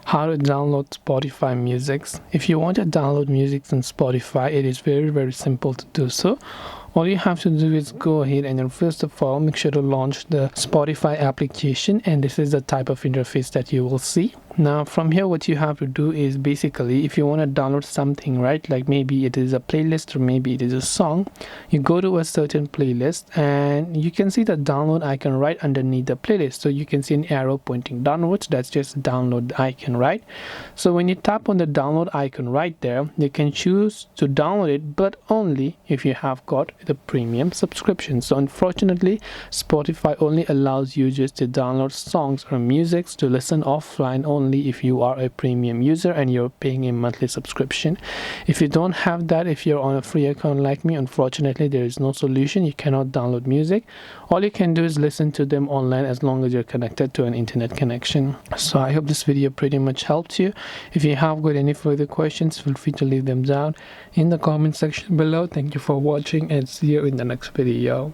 How to download Spotify musics. If you want to download music on Spotify, it is very simple to do so. All you have to do is go ahead and then first of all make sure to launch the Spotify application, and this is the type of interface that you will see. Now from here what you have to do is basically, if you want to download something, right, like maybe it is a playlist or maybe it is a song, you go to a certain playlist and you can see the download icon right underneath the playlist. So you can see an arrow pointing downwards, that's just download icon, right? So when you tap on the download icon right there, you can choose to download it, but only if you have got the premium subscription. So unfortunately Spotify only allows users to download songs or music to listen offline only if you are a premium user and you're paying a monthly subscription. If you don't have that, if you're on a free account like me, unfortunately there is no solution. You cannot download music. All you can do is listen to them online as long as you're connected to an internet connection. So I hope this video pretty much helped you. If you have got any further questions, feel free to leave them down in the comment section below. Thank you for watching and see you in the next video.